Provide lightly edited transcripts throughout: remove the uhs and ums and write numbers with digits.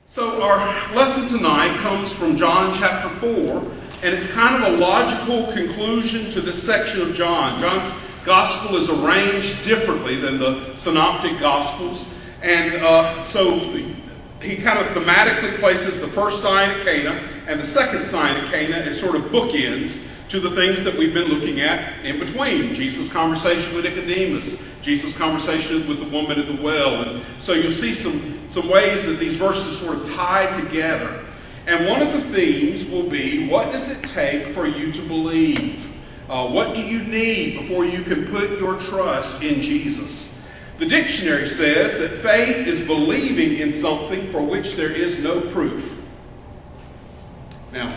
So our lesson tonight comes from John chapter 4, and it's kind of a logical conclusion to this section of John. John's gospel is arranged differently than the synoptic gospels, and so he kind of thematically places the first sign at Cana and the second sign at Cana as sort of bookends to the things that we've been looking at in between. Jesus' conversation with Nicodemus, Jesus' conversation with the woman at the well. And so you'll see some ways that these verses sort of tie together. And one of the themes will be, what does it take for you to believe? What do you need before you can put your trust in Jesus? The dictionary says that faith is believing in something for which there is no proof. Now,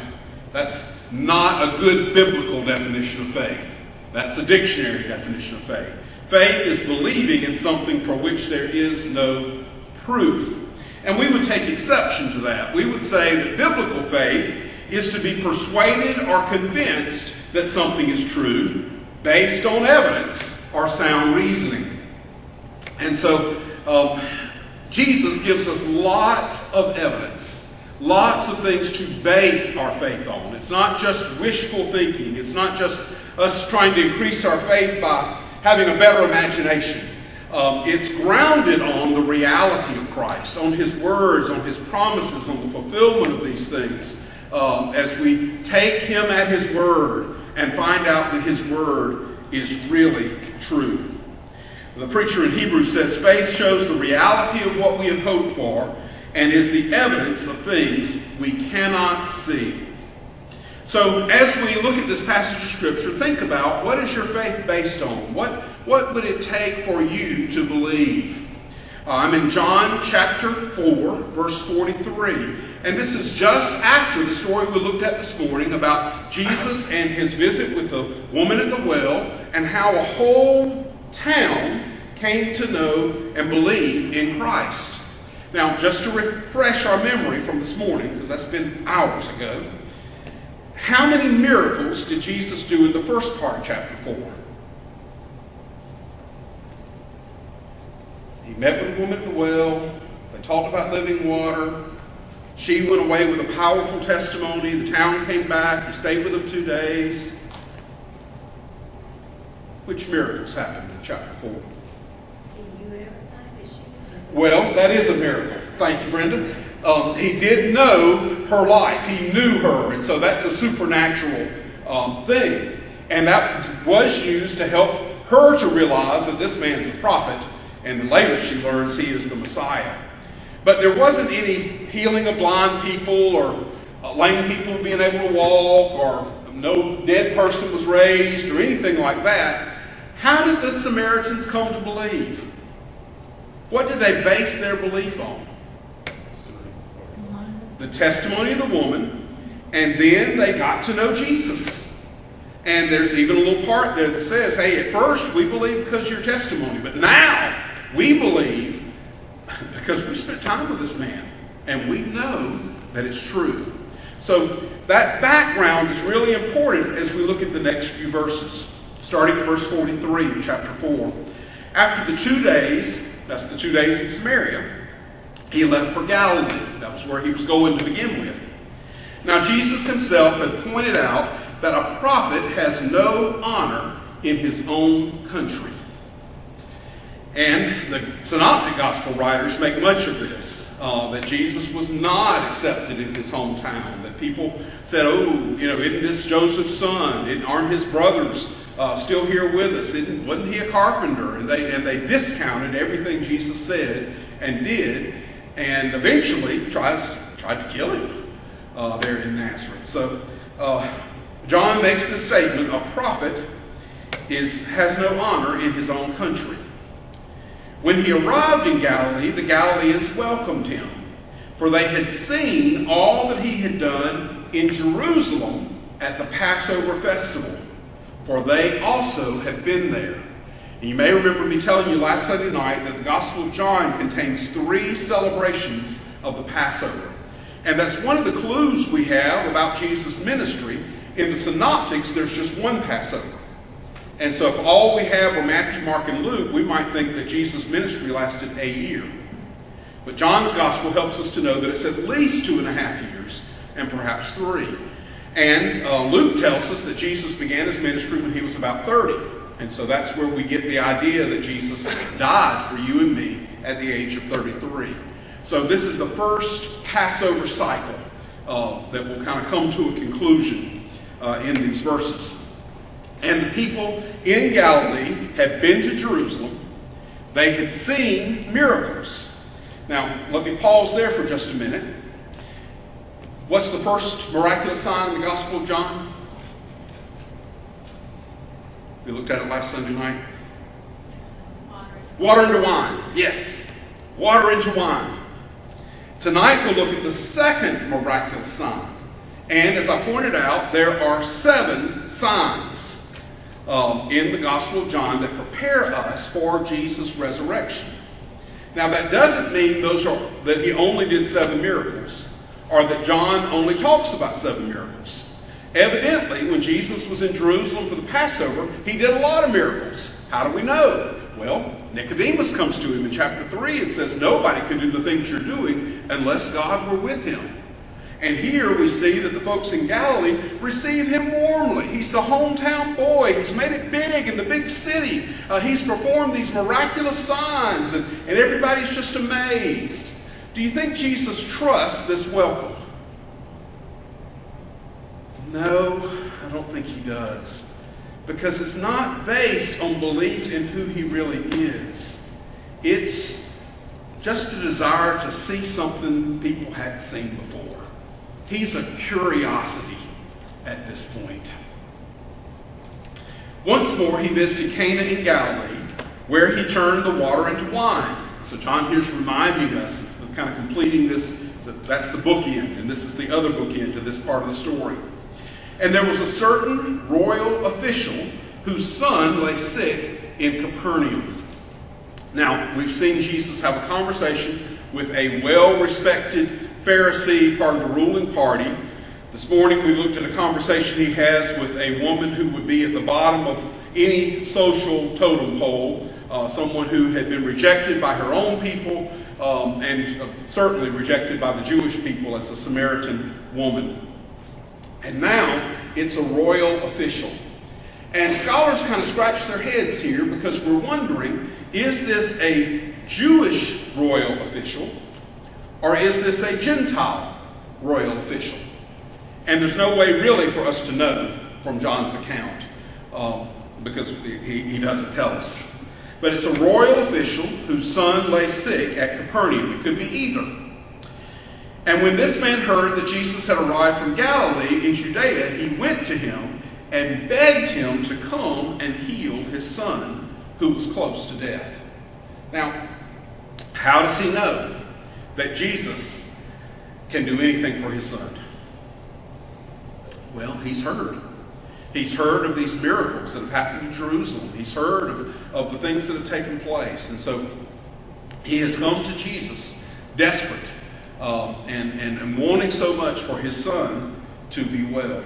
that's not a good biblical definition of faith. That's a dictionary definition of faith. Faith is believing in something for which there is no proof. And we would take exception to that. We would say that biblical faith is to be persuaded or convinced that something is true based on evidence or sound reasoning. And so Jesus gives us lots of evidence. Lots of things to base our faith on. It's not just wishful thinking. It's not just us trying to increase our faith by having a better imagination. It's grounded on the reality of Christ, on His words, on His promises, on the fulfillment of these things. As we take Him at His word and find out that His word is really true. The preacher in Hebrews says, faith shows the reality of what we have hoped for and is the evidence of things we cannot see. So as we look at this passage of Scripture, think about, what is your faith based on? What would it take for you to believe? I'm in John chapter 4, verse 43. And this is just after the story we looked at this morning about Jesus and His visit with the woman at the well, and how a whole town came to know and believe in Christ. Now, just to refresh our memory from this morning, because that's been hours ago, how many miracles did Jesus do in the first part of chapter 4? He met with the woman at the well. They talked about living water. She went away with a powerful testimony. The town came back. He stayed with them 2 days. Which miracles happened in chapter 4? Well, that is a miracle. Thank you, Brenda. He did know her life. He knew her. And so that's a supernatural thing. And that was used to help her to realize that this man's a prophet. And then later she learns he is the Messiah. But there wasn't any healing of blind people or lame people being able to walk, or no dead person was raised or anything like that. How did the Samaritans come to believe? What did they base their belief on? The testimony of the woman, and then they got to know Jesus. And there's even a little part there that says, hey, at first we believed because of your testimony, but now we believe because we spent time with this man, and we know that it's true. So that background is really important as we look at the next few verses, starting at verse 43 of chapter 4. After the 2 days, that's the 2 days in Samaria, he left for Galilee. That was where he was going to begin with. Now Jesus himself had pointed out that a prophet has no honor in his own country. And the synoptic gospel writers make much of this, that Jesus was not accepted in his hometown. That people said, isn't this Joseph's son? Aren't his brothers still here with us? Wasn't he a carpenter? And they discounted everything Jesus said and did, and eventually tried to kill him there in Nazareth. So John makes this statement: a prophet has no honor in his own country. When he arrived in Galilee, the Galileans welcomed him, for they had seen all that he had done in Jerusalem at the Passover festival, for they also had been there. And you may remember me telling you last Sunday night that the Gospel of John contains 3 celebrations of the Passover. And that's one of the clues we have about Jesus' ministry. In the Synoptics, there's just one Passover. And so if all we have are Matthew, Mark, and Luke, we might think that Jesus' ministry lasted a year. But John's gospel helps us to know that it's at least 2.5 years, and perhaps 3. And Luke tells us that Jesus began his ministry when he was about 30. And so that's where we get the idea that Jesus died for you and me at the age of 33. So this is the first Passover cycle that will kind of come to a conclusion in these verses. And the people in Galilee had been to Jerusalem. They had seen miracles. Now, let me pause there for just a minute. What's the first miraculous sign in the Gospel of John? We looked at it last Sunday night. Water into wine. Yes. Water into wine. Tonight we'll look at the second miraculous sign. And as I pointed out, there are 7 signs in the Gospel of John that prepare us for Jesus' resurrection. Now that doesn't mean that he only did 7 miracles, or that John only talks about 7 miracles. Evidently, when Jesus was in Jerusalem for the Passover, he did a lot of miracles. How do we know? Well, Nicodemus comes to him in chapter 3 and says, nobody can do the things you're doing unless God were with him. And here we see that the folks in Galilee receive him warmly. He's the hometown boy. He's made it big in the big city. He's performed these miraculous signs, and everybody's just amazed. Do you think Jesus trusts this welcome? No, I don't think he does. Because it's not based on belief in who he really is. It's just a desire to see something people hadn't seen before. He's a curiosity at this point. Once more, he visited Cana in Galilee, where he turned the water into wine. So John here's reminding us of kind of completing this. That's the bookend, and this is the other bookend to this part of the story. And there was a certain royal official whose son lay sick in Capernaum. Now, we've seen Jesus have a conversation with a well-respected Pharisee, part of the ruling party. This morning we looked at a conversation he has with a woman who would be at the bottom of any social totem pole, someone who had been rejected by her own people, and certainly rejected by the Jewish people as a Samaritan woman. And now it's a royal official. And scholars kind of scratch their heads here because we're wondering, is this a Jewish royal official, or is this a Gentile royal official? And there's no way really for us to know from John's account because he doesn't tell us. But it's a royal official whose son lay sick at Capernaum. It could be either. And when this man heard that Jesus had arrived from Galilee in Judea, he went to him and begged him to come and heal his son, who was close to death. Now, how does he know that Jesus can do anything for his son? Well, he's heard. He's heard of these miracles that have happened in Jerusalem. He's heard of the things that have taken place. And so he has come to Jesus desperate and wanting so much for his son to be well.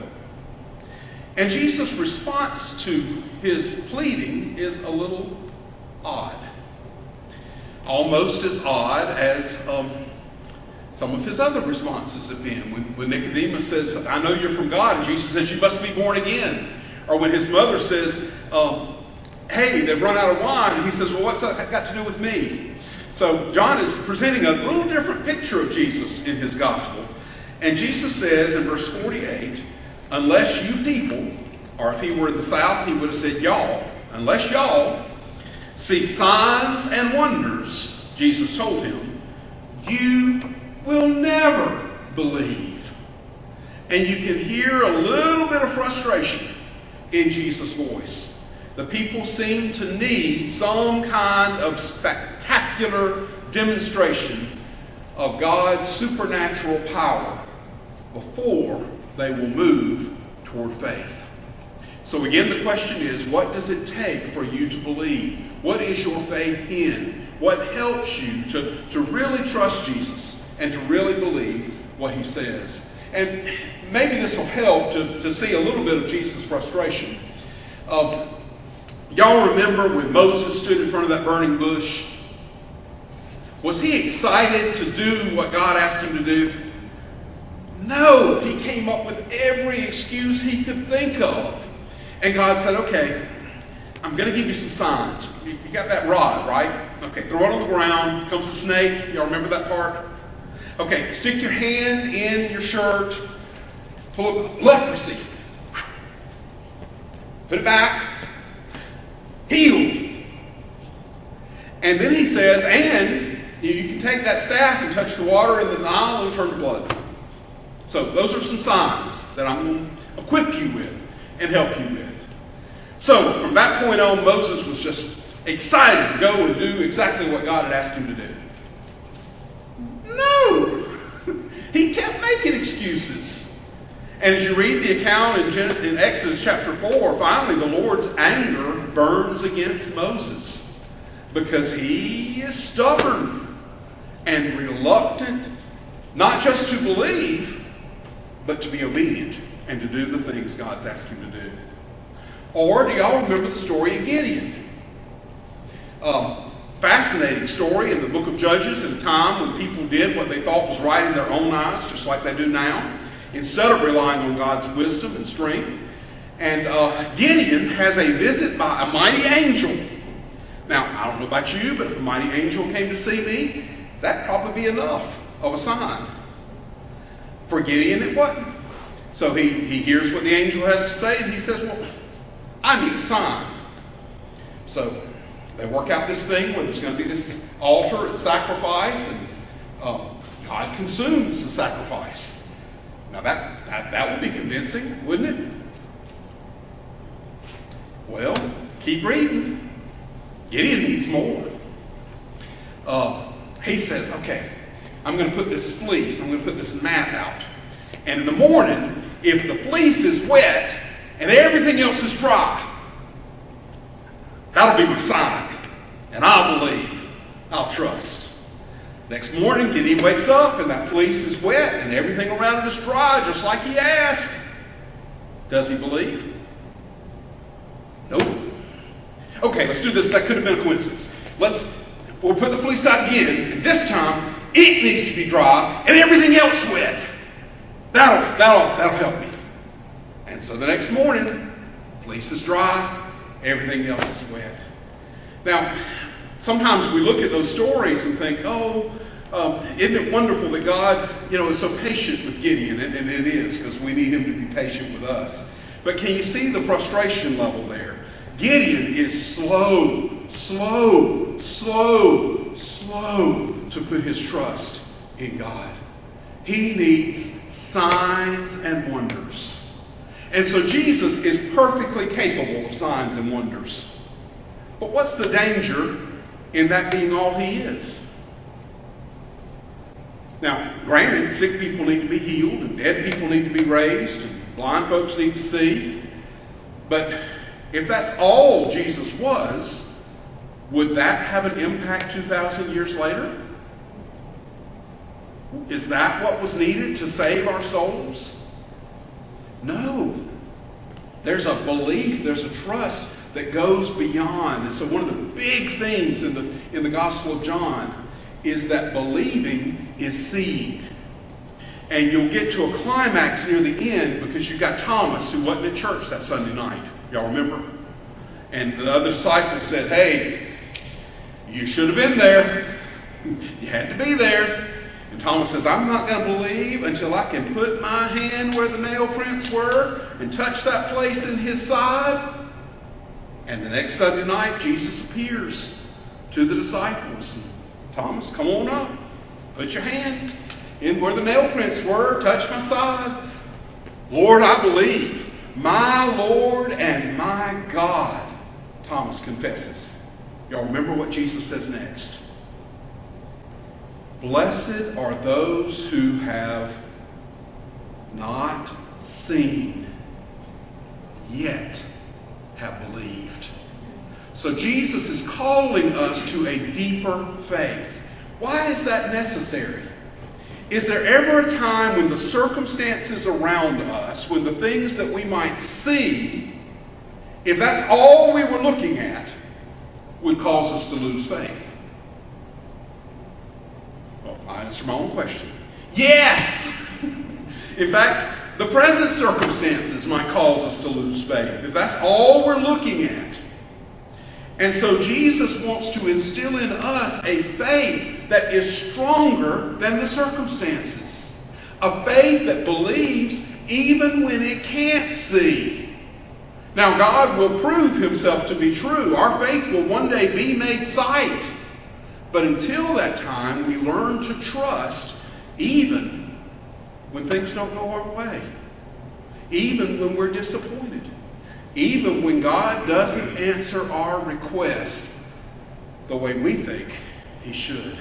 And Jesus' response to his pleading is a little odd. Almost as odd as some of his other responses have been. When Nicodemus says, I know you're from God, and Jesus says, you must be born again. Or when his mother says, hey, they've run out of wine, and he says, well, what's that got to do with me? So John is presenting a little different picture of Jesus in his gospel. And Jesus says in verse 48, unless you people, or if he were in the South, he would have said y'all, unless y'all see signs and wonders, Jesus told him, you will never believe. And you can hear a little bit of frustration in Jesus' voice. The people seem to need some kind of spectacular demonstration of God's supernatural power before they will move toward faith. So again, the question is, what does it take for you to believe? What is your faith in? What helps you to really trust Jesus and to really believe what he says? And maybe this will help to see a little bit of Jesus' frustration. Y'all remember when Moses stood in front of that burning bush? Was he excited to do what God asked him to do? No, he came up with every excuse he could think of. And God said, okay, I'm going to give you some signs. You got that rod, right? Okay, throw it on the ground. Comes the snake. Y'all remember that part? Okay, stick your hand in your shirt. Pull up leprosy. Put it back. Healed. And then he says, and you can take that staff and touch the water in the Nile and turn to blood. So those are some signs that I'm going to equip you with and help you with. So from that point on, Moses was just excited to go and do exactly what God had asked him to do. No! He kept making excuses. And as you read the account in Exodus chapter 4, finally the Lord's anger burns against Moses because he is stubborn and reluctant, not just to believe, but to be obedient and to do the things God's asked him to do. Or do y'all remember the story of Gideon? Fascinating story in the book of Judges, at a time when people did what they thought was right in their own eyes, just like they do now, instead of relying on God's wisdom and strength. And Gideon has a visit by a mighty angel. Now, I don't know about you, but if a mighty angel came to see me, that'd probably be enough of a sign. For Gideon, it wasn't. So he hears what the angel has to say, and he says, well, I need a sign. So they work out this thing where there's going to be this altar and sacrifice, and God consumes the sacrifice. Now that would be convincing, wouldn't it? Well, keep reading. Gideon needs more. He says, okay, I'm going to put this fleece, I'm going to put this mat out. And in the morning, if the fleece is wet and everything else is dry, that'll be my sign. And I'll believe. I'll trust. Next morning, Gideon wakes up and that fleece is wet and everything around it is dry, just like he asked. Does he believe? Nope. Okay, let's do this. That could have been a coincidence. We'll put the fleece out again, and this time it needs to be dry and everything else wet. That'll help me. And so the next morning, fleece is dry, everything else is wet. Now, sometimes we look at those stories and think, isn't it wonderful that God, is so patient with Gideon? And it is, because we need him to be patient with us. But can you see the frustration level there? Gideon is slow to put his trust in God. He needs signs and wonders. And so Jesus is perfectly capable of signs and wonders. But what's the danger in that being all he is? Now, granted, sick people need to be healed, and dead people need to be raised, and blind folks need to see. But if that's all Jesus was, would that have an impact 2,000 years later? Is that what was needed to save our souls? No. There's a belief, there's a trust that goes beyond. And so one of the big things in the Gospel of John is that believing is seeing. And you'll get to a climax near the end because you've got Thomas, who wasn't at church that Sunday night. Y'all remember? And the other disciples said, hey, you should have been there. You had to be there. And Thomas says, I'm not going to believe until I can put my hand where the nail prints were and touch that place in his side. And the next Sunday night, Jesus appears to the disciples. And Thomas, come on up. Put your hand in where the nail prints were. Touch my side. Lord, I believe. My Lord and my God. Thomas confesses. Y'all remember what Jesus says next? Blessed are those who have not seen, yet have believed. So Jesus is calling us to a deeper faith. Why is that necessary? Is there ever a time when the circumstances around us, when the things that we might see, if that's all we were looking at, would cause us to lose faith? answer my own question. Yes! In fact, the present circumstances might cause us to lose faith, if that's all we're looking at. And so Jesus wants to instill in us a faith that is stronger than the circumstances. A faith that believes even when it can't see. Now, God will prove himself to be true. Our faith will one day be made sight. But until that time, we learn to trust even when things don't go our way. Even when we're disappointed. Even when God doesn't answer our requests the way we think he should.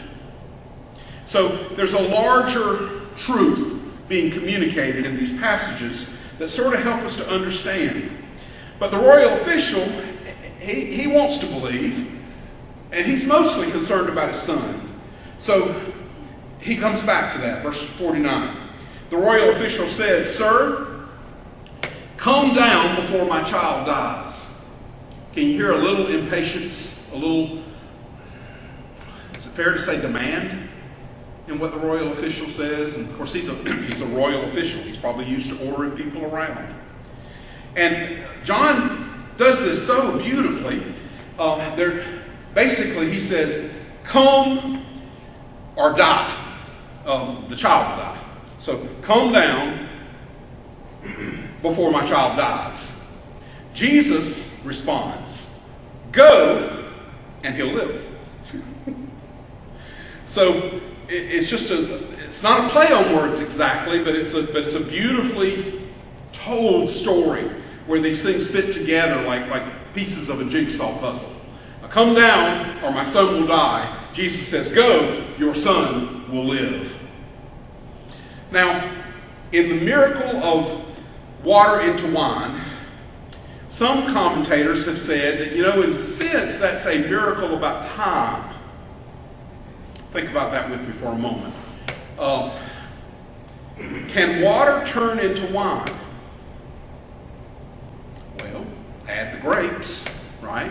So there's a larger truth being communicated in these passages that sort of help us to understand. But the royal official, he wants to believe, and he's mostly concerned about his son. So he comes back to that, verse 49. The royal official said, "Sir, come down before my child dies." Can you hear a little impatience, a little, is it fair to say demand in what the royal official says? And of course, he's a royal official. He's probably used to ordering people around. And John does this so beautifully. Basically, he says, "Come or die." The child will die. So, come down before my child dies. Jesus responds, "Go, and he'll live." So it's not a play on words exactly, but it's a beautifully told story where these things fit together like pieces of a jigsaw puzzle. Now, come down, or my son will die. Jesus says, "Go, your son will live." Now, in the miracle of water into wine, some commentators have said that, in a sense, that's a miracle about time. Think about that with me for a moment. Can water turn into wine? Well, add the grapes, right?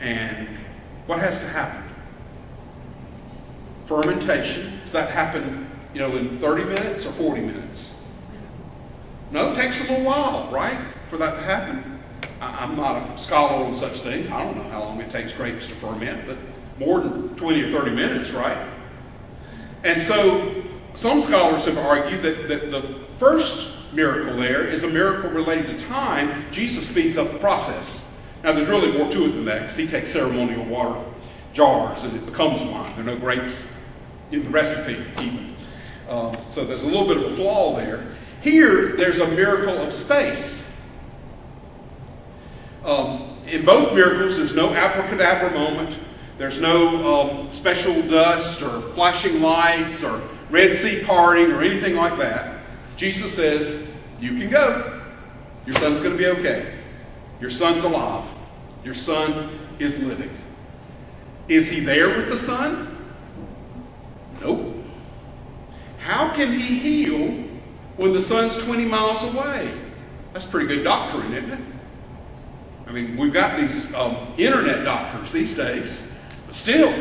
And what has to happen? Fermentation. Does that happen, in 30 minutes or 40 minutes? No, it takes a little while, right, for that to happen. I'm not a scholar on such things. I don't know how long it takes grapes to ferment, but more than 20 or 30 minutes, right? And so some scholars have argued that the first miracle there is a miracle related to time. Jesus speeds up the process. Now, there's really more to it than that, because he takes ceremonial water jars and it becomes wine. There are no grapes in the recipe even. So there's a little bit of a flaw there. Here, there's a miracle of space. In both miracles, there's no abracadabra moment. There's no special dust or flashing lights or Red Sea parting or anything like that. Jesus says, "You can go. Your son's going to be okay. Your son's alive. Your son is living." Is he there with the son? Nope. How can he heal when the son's 20 miles away? That's pretty good doctoring, isn't it? I mean, we've got these internet doctors these days, but still,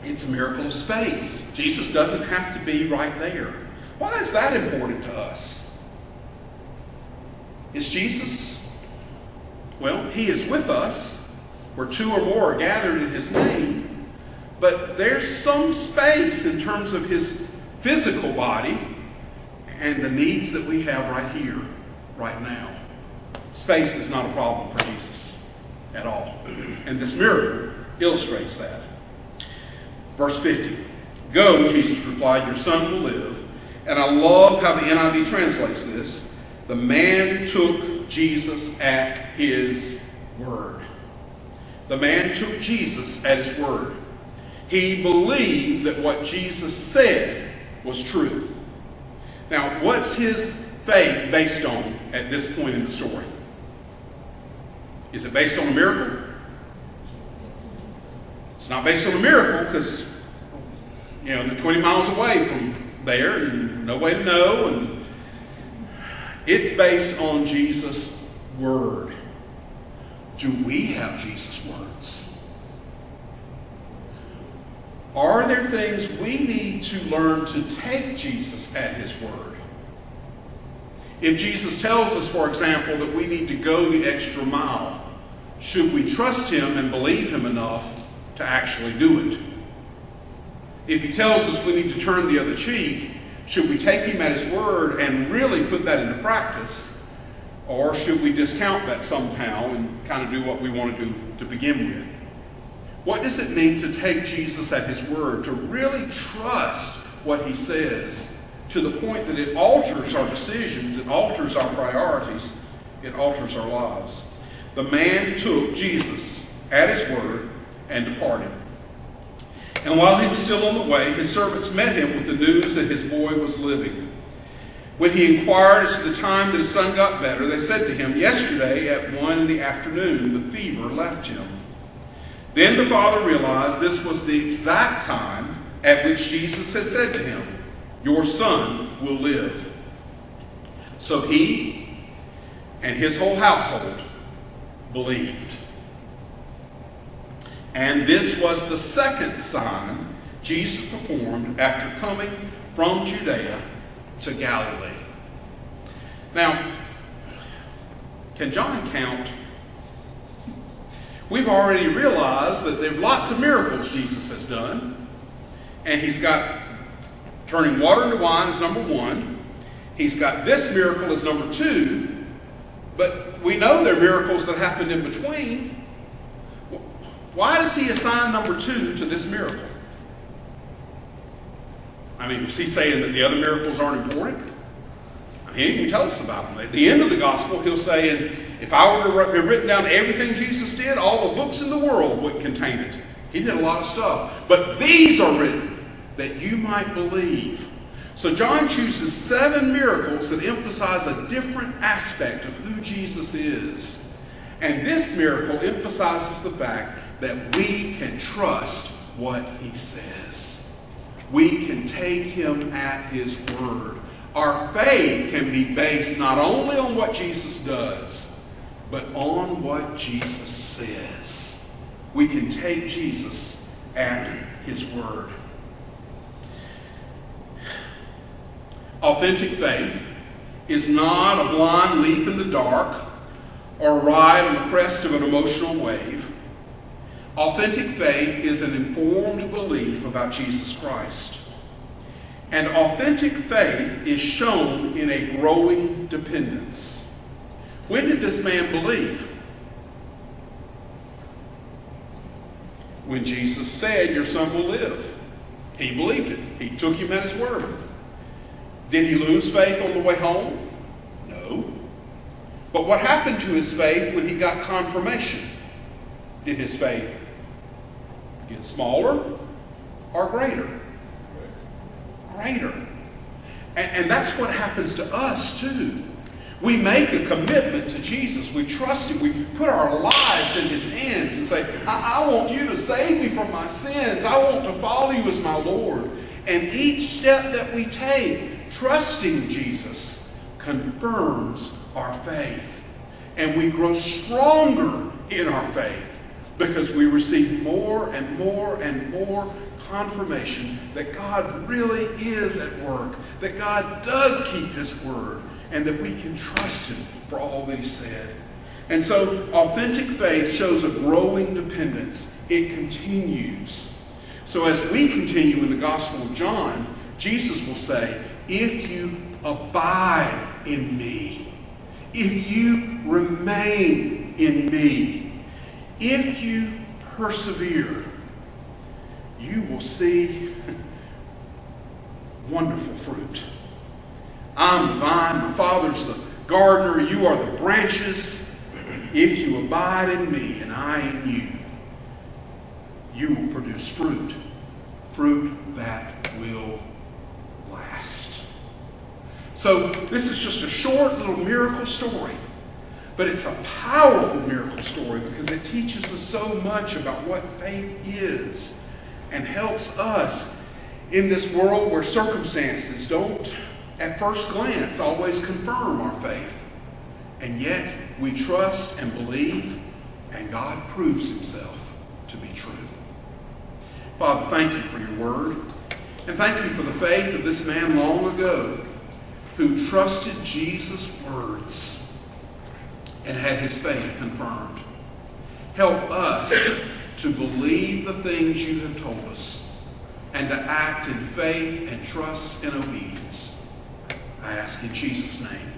it's a miracle of space. Jesus doesn't have to be right there. Why is that important to us? Is Jesus, well, he is with us where two or more are gathered in his name, but there's some space in terms of his physical body and the needs that we have right here, right now. Space is not a problem for Jesus at all. And this miracle illustrates that. Verse 50. "Go," Jesus replied, "your son will live." And I love how the NIV translates this. The man took Jesus at his word. The man took Jesus at his word. He believed that what Jesus said was true. Now, what's his faith based on at this point in the story? Is it based on a miracle? It's not based on a miracle because, they're 20 miles away from there and no way to know. And it's based on Jesus' word. Do we have Jesus' words? Are there things we need to learn to take Jesus at his word? If Jesus tells us, for example, that we need to go the extra mile, should we trust him and believe him enough to actually do it? If he tells us we need to turn the other cheek, should we take him at his word and really put that into practice? Or should we discount that somehow and kind of do what we want to do to begin with? What does it mean to take Jesus at his word, to really trust what he says, to the point that it alters our decisions, it alters our priorities, it alters our lives? The man took Jesus at his word and departed. And while he was still on the way, his servants met him with the news that his boy was living. When he inquired as to the time that his son got better, they said to him, "Yesterday at 1 PM, the fever left him." Then the father realized this was the exact time at which Jesus had said to him, "Your son will live." So he and his whole household believed. And this was the second sign Jesus performed after coming from Judea to Galilee. Now, can John count? We've already realized that there are lots of miracles Jesus has done. And he's got turning water into wine as number 1. He's got this miracle as number 2. But we know there are miracles that happened in between. Why does he assign number 2 to this miracle? I mean, is he saying that the other miracles aren't important? He didn't even tell us about them. At the end of the gospel, he'll say, and if I were to have written down everything Jesus did, all the books in the world would contain it. He did a lot of stuff. But these are written that you might believe. So John chooses 7 miracles that emphasize a different aspect of who Jesus is. And this miracle emphasizes the fact that we can trust what he says. We can take him at his word. Our faith can be based not only on what Jesus does, but on what Jesus says. We can take Jesus at his word. Authentic faith is not a blind leap in the dark or a ride on the crest of an emotional wave. Authentic faith is an informed belief about Jesus Christ. And authentic faith is shown in a growing dependence. When did this man believe? When Jesus said, "Your son will live." He believed it. He took him at his word. Did he lose faith on the way home? No. But what happened to his faith when he got confirmation? Did his faith get smaller or greater? Greater. And that's what happens to us too. We make a commitment to Jesus. We trust him. We put our lives in his hands and say, I want you to save me from my sins. I want to follow you as my Lord. And each step that we take, trusting Jesus, confirms our faith. And we grow stronger in our faith because we receive more and more and more confirmation that God really is at work, that God does keep his word, and that we can trust him for all that he said. And so authentic faith shows a growing dependence. It continues. So as we continue in the Gospel of John, Jesus will say, if you abide in me, if you remain in me, if you persevere, you will see wonderful fruit. I'm the vine, my Father's the gardener, you are the branches. If you abide in me and I in you, you will produce fruit. Fruit that will last. So this is just a short little miracle story. But it's a powerful miracle story because it teaches us so much about what faith is and helps us in this world where circumstances don't, at first glance, always confirm our faith. And yet we trust and believe, and God proves himself to be true. Father, thank you for your word. And thank you for the faith of this man long ago who trusted Jesus' words and had his faith confirmed. Help us to believe the things you have told us and to act in faith and trust and obedience. I ask in Jesus' name.